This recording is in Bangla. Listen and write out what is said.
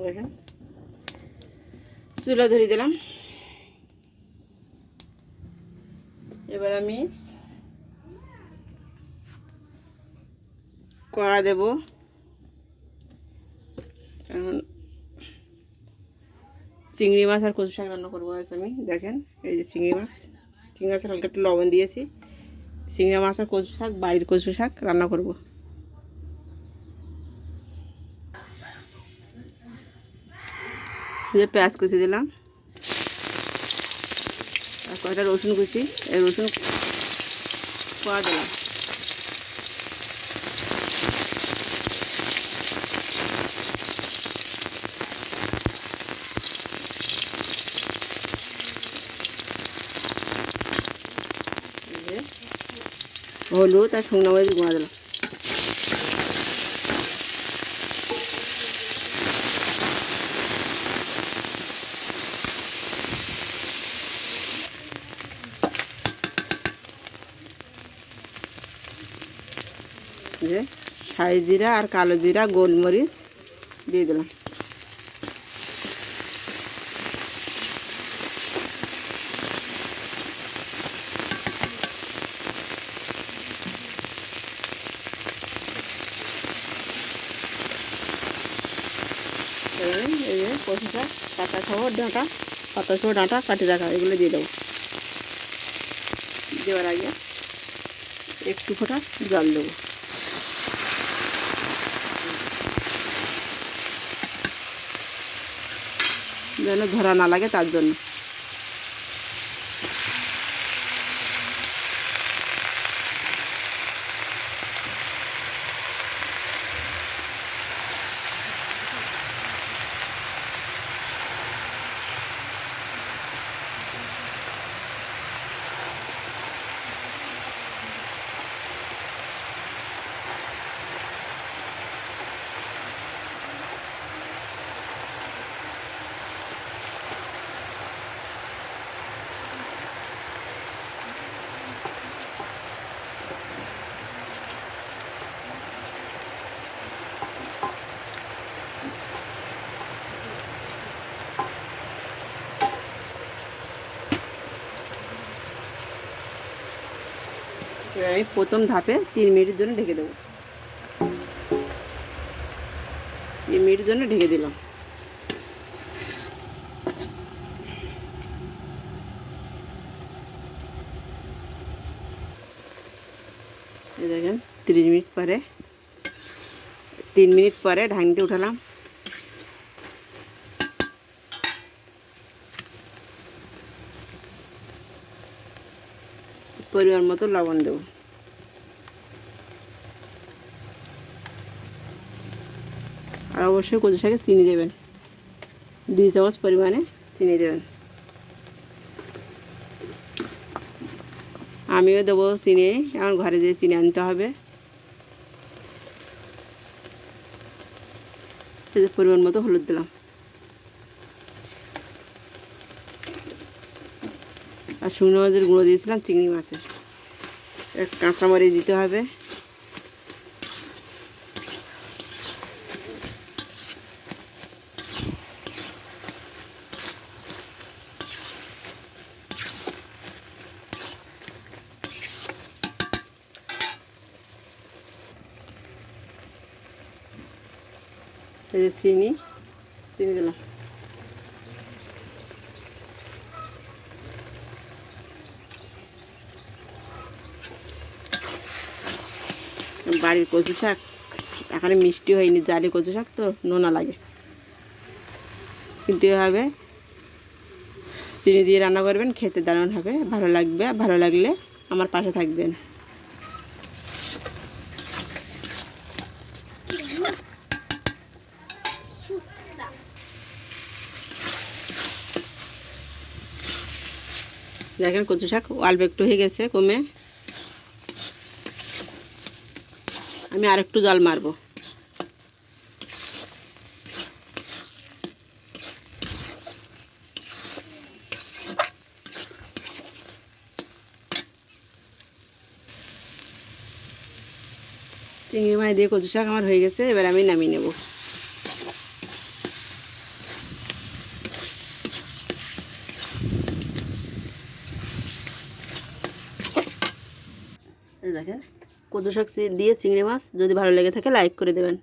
দেখেন চুলা ধরিয়ে দিলাম। এবার আমি কড়া দেব। এখন চিংড়ি মাছ আর কচু শাক রান্না করবো আজ আমি। দেখেন এই যে চিংড়ি মাছ হালকা একটু লবণ দিয়েছি। চিংড়ি মাছ আর কচু শাক, বাড়ির কচু শাক রান্না করব। যে পেঁয়াজ কুচি দিলাম আর কয়টা রসুন কুচি, এই রসুন কোয়া দিলাম। হলুদ আর শুকনো মরিচ গুঁড়া দিলাম। যে সাই জিরা আর কালো জিরা, গোলমরিচ দিয়ে দিলাম। এই যে কচু শাক পাতা সহ ডাঁটা, পাতা সহ ডাঁটা কাটি রাখা, এগুলো দিয়ে দেবো। দেওয়ার আগে একটু ফোঁটা জল দেবো। যেন ধরা না লাগে তার জন্য। আমি প্রথম ধাপে 3 মিনিটের জন্য ঢেকে দেবো। 3 মিনিটের জন্য ঢেকে দিলাম। এই দেখেন 30 মিনিট পরে, 3 মিনিট পরে ঢাকনিটা উঠালাম। পরিমাণ মতো লবণ দেবো। আর অবশ্যই কচু শাকে চিনি দেবেন, 2 চামচ পরিমাণে চিনি দেবেন। আমিও দেবো চিনি, আমার ঘরে যেয়ে চিনি আনতে হবে। পরিমাণ মতো হলুদ দিলাম আর শুকনো মাছের গুঁড়ো দিয়েছিলাম চিংড়ি মাছে। কাঁচামরিচ দিতে হবে। এই যে চিনি দিলাম। বাড়ির কচু শাক এখানে মিষ্টি হয়নি, জালি কচু শাক তো নোনা লাগে, কিন্তু এভাবে চিনি দিয়ে রান্না করবেন, খেতে দারুণ হবে, ভালো লাগবে। ভালো লাগলে আমার পাশে থাকবেন। দেখেন কচু শাক অল্প একটু হয়ে গেছে কমে। আমি আরেকটু জল মারবো। চিংড়ি মাছ দিয়ে কচু শাক আমার হয়ে গেছে, এবার আমি নামিয়ে নেব। এই দেখেন কচু শাক দিয়ে চিংড়ি মাছ, যদি ভালো লেগে থাকে লাইক করে দেবেন।